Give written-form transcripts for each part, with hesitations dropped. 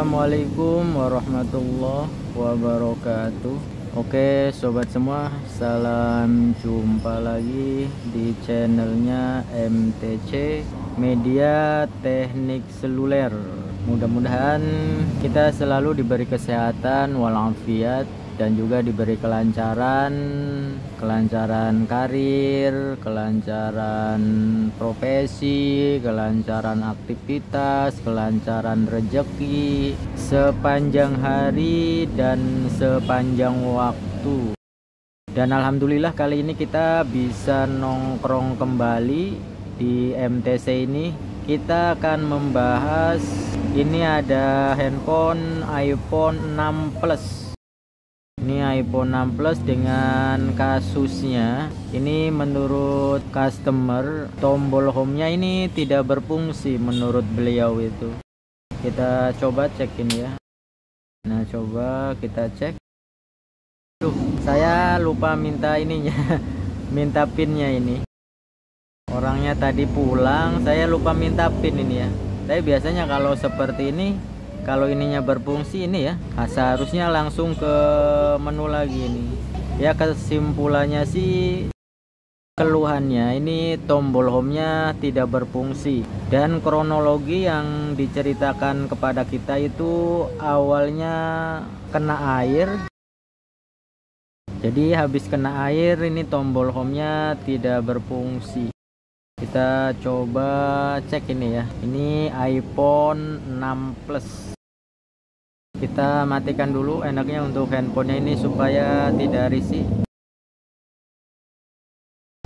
Assalamualaikum warahmatullahi wabarakatuh. Oke sobat semua, salam jumpa lagi di channelnya MTC Media Teknik Seluler. Mudah-mudahan kita selalu diberi kesehatan walafiat dan juga diberi kelancaran karir, kelancaran profesi, kelancaran aktivitas, kelancaran rezeki sepanjang hari dan sepanjang waktu. Dan alhamdulillah kali ini kita bisa nongkrong kembali di MTC ini. Kita akan membahas, ini ada handphone iPhone 6 Plus. Ini iPhone 6 Plus dengan kasusnya. Ini menurut customer, tombol home-nya ini tidak berfungsi menurut beliau itu. Kita coba cek ini ya. Nah, coba kita cek. Saya lupa minta ininya, minta pinnya ini. Orangnya tadi pulang, saya lupa minta pin ini ya. Tapi biasanya kalau seperti ini, kalau ininya berfungsi ini ya, seharusnya langsung ke menu lagi ini. Ya kesimpulannya sih, keluhannya ini tombol home-nya tidak berfungsi. Dan kronologi yang diceritakan kepada kita itu awalnya kena air. Jadi habis kena air ini tombol home-nya tidak berfungsi. Kita coba cek ini ya. Ini iPhone 6 Plus. Kita matikan dulu enaknya untuk handphonenya ini supaya tidak risih.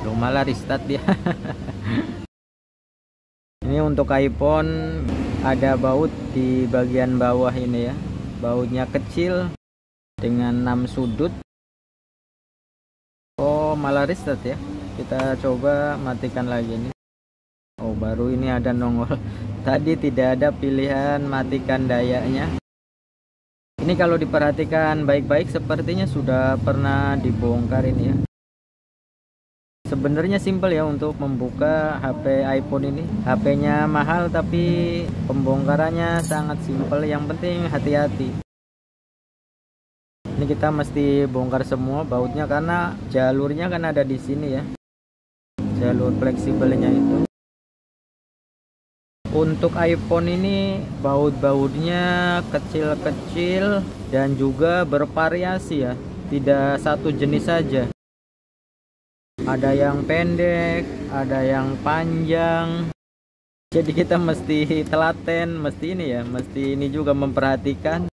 Loh, malah restart dia. Ini untuk iPhone ada baut di bagian bawah ini ya. Bautnya kecil dengan 6 sudut. Oh, malah restart ya. Kita coba matikan lagi nih. Oh, baru ini ada nongol. Tadi tidak ada pilihan matikan dayanya. Ini kalau diperhatikan baik-baik sepertinya sudah pernah dibongkar ini ya. Sebenarnya simpel ya untuk membuka HP iPhone ini. HP-nya mahal tapi pembongkarannya sangat simpel. Yang penting hati-hati. Ini kita mesti bongkar semua bautnya karena jalurnya kan ada di sini ya. Jalur fleksibelnya itu. Untuk iPhone ini baut-bautnya kecil-kecil dan juga bervariasi ya, tidak satu jenis saja. Ada yang pendek, ada yang panjang. Jadi kita mesti telaten, mesti ini ya, mesti ini juga memperhatikan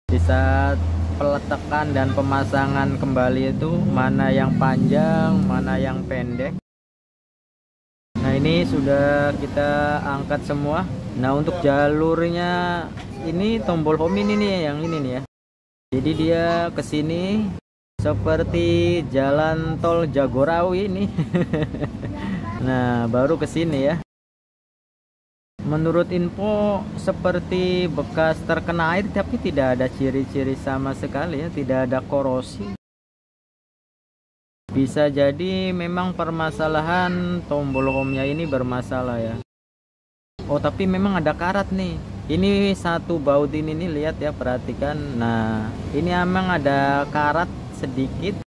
di saat peletakan dan pemasangan kembali itu mana yang panjang, mana yang pendek. Nah, ini sudah kita angkat semua. Nah, untuk jalurnya ini tombol home ini nih yang ini nih ya. Jadi dia ke sini seperti jalan tol Jagorawi ini. Nah, baru ke sini ya. Menurut info seperti bekas terkena air tapi tidak ada ciri-ciri sama sekali ya, tidak ada korosi. Bisa jadi memang permasalahan tombol home-nya ini bermasalah ya. Oh, tapi memang ada karat nih. Ini satu baut ini nih, lihat ya, perhatikan. Nah, ini memang ada karat sedikit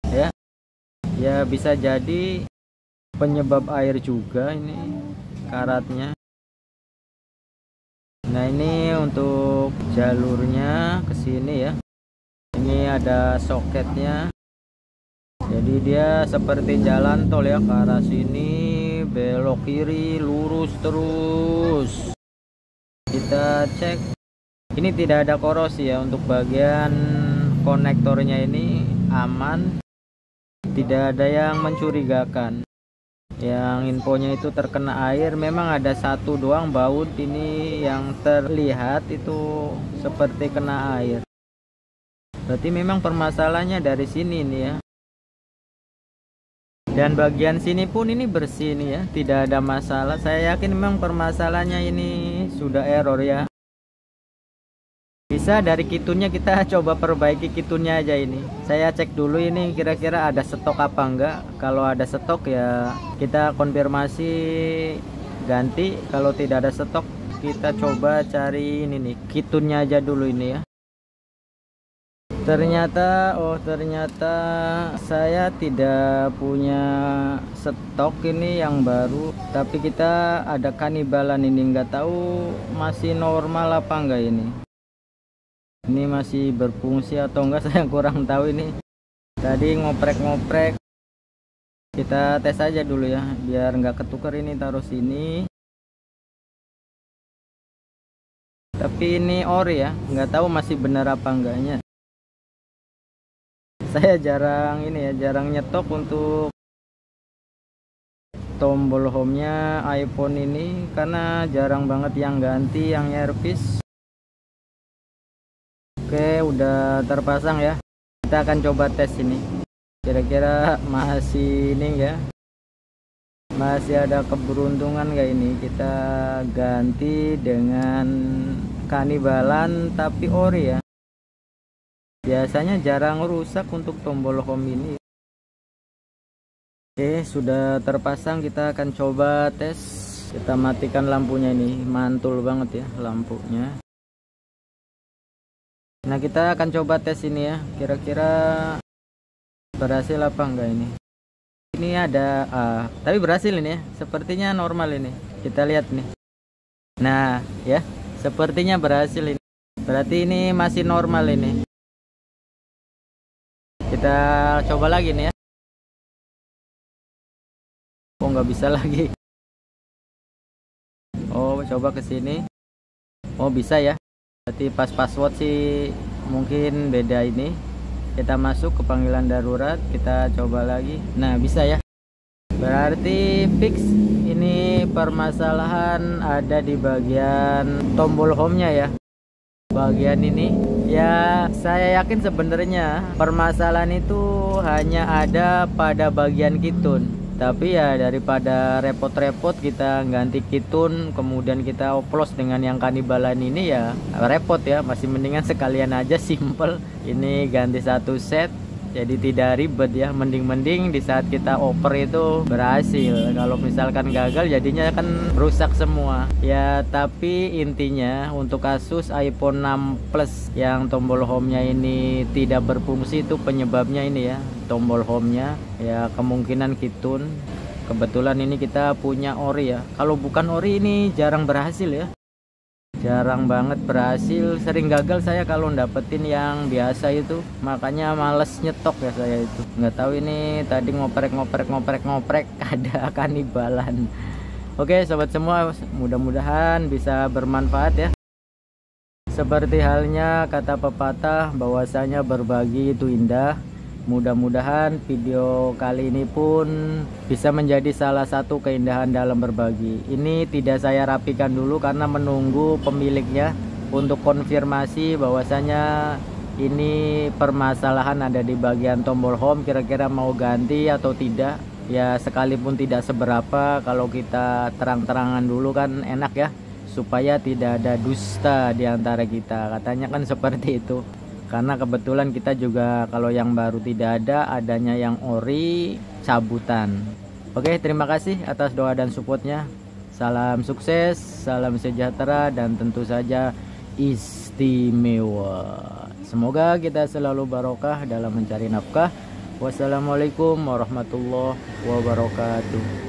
ya. Ya bisa jadi penyebab air juga ini karatnya. Nah, ini untuk jalurnya ke sini ya. Ini ada soketnya. Jadi dia seperti jalan tol ya, ke arah sini belok kiri lurus terus. Kita cek. Ini tidak ada korosi ya, untuk bagian konektornya ini aman. Tidak ada yang mencurigakan. Yang infonya itu terkena air, memang ada satu doang baut ini yang terlihat itu seperti kena air. Berarti memang permasalahannya dari sini nih ya. Dan bagian sini pun ini bersih nih ya, tidak ada masalah. Saya yakin memang permasalahannya ini sudah error ya. Bisa dari kitunnya kita coba perbaiki kitunnya aja ini. Saya cek dulu ini kira-kira ada stok apa enggak. Kalau ada stok ya kita konfirmasi ganti. Kalau tidak ada stok kita coba cari ini nih, kitunnya aja dulu ini ya. Ternyata saya tidak punya stok ini yang baru, tapi kita ada kanibalan ini, nggak tahu masih normal apa enggak ini masih berfungsi atau enggak saya kurang tahu ini. Tadi ngoprek-ngoprek, kita tes aja dulu ya biar nggak ketukar. Ini taruh sini, tapi ini ori ya, nggak tahu masih benar apa enggaknya. Saya jarang jarang nyetok untuk tombol home-nya iPhone ini karena jarang banget yang ganti, yang servis. Oke, udah terpasang ya. Kita akan coba tes ini. Kira-kira masih ini ya. Masih ada keberuntungan nggak ini? Kita ganti dengan kanibalan tapi ori ya. Biasanya jarang rusak untuk tombol home ini. Oke, sudah terpasang. Kita akan coba tes. Kita matikan lampunya ini, mantul banget ya lampunya. Nah, kita akan coba tes ini ya, kira-kira berhasil apa enggak ini. Ini ada tapi berhasil ini ya, sepertinya normal ini. Kita lihat nih. Nah ya, sepertinya berhasil ini, berarti ini masih normal ini. Kita coba lagi nih ya. Oh, nggak bisa lagi. Oh, coba ke sini. Oh, bisa ya. Berarti pas password sih mungkin beda ini. Kita masuk ke panggilan darurat, kita coba lagi. Nah, bisa ya. Berarti fix. Ini permasalahan ada di bagian tombol home-nya ya. Bagian ini ya, saya yakin sebenarnya permasalahan itu hanya ada pada bagian kitun, tapi ya daripada repot-repot kita ganti kitun kemudian kita oplos dengan yang kanibalan ini ya repot ya, masih mendingan sekalian aja simple ini ganti satu set, jadi tidak ribet ya. Mending di saat kita oper itu berhasil. Kalau misalkan gagal jadinya kan rusak semua ya. Tapi intinya untuk kasus iPhone 6 Plus yang tombol home-nya ini tidak berfungsi, itu penyebabnya ini ya, tombol home-nya ya, kemungkinan kitun. Kebetulan ini kita punya ori ya. Kalau bukan ori ini jarang berhasil ya, jarang banget berhasil. Sering gagal saya kalau dapetin yang biasa itu, makanya males nyetok ya saya itu. Nggak tahu ini tadi ngoprek ada kanibalan. Oke sobat semua, mudah-mudahan bisa bermanfaat ya. Seperti halnya kata pepatah bahwasanya berbagi itu indah. Mudah-mudahan video kali ini pun bisa menjadi salah satu keindahan dalam berbagi. Ini tidak saya rapikan dulu karena menunggu pemiliknya untuk konfirmasi bahwasanya ini permasalahan ada di bagian tombol home, kira-kira mau ganti atau tidak. Ya sekalipun tidak seberapa, kalau kita terang-terangan dulu kan enak ya, supaya tidak ada dusta di antara kita. Katanya kan seperti itu. Karena kebetulan kita juga kalau yang baru tidak ada, adanya yang ori cabutan. Oke, terima kasih atas doa dan supportnya. Salam sukses, salam sejahtera, dan tentu saja istimewa. Semoga kita selalu barokah dalam mencari nafkah. Wassalamualaikum warahmatullahi wabarakatuh.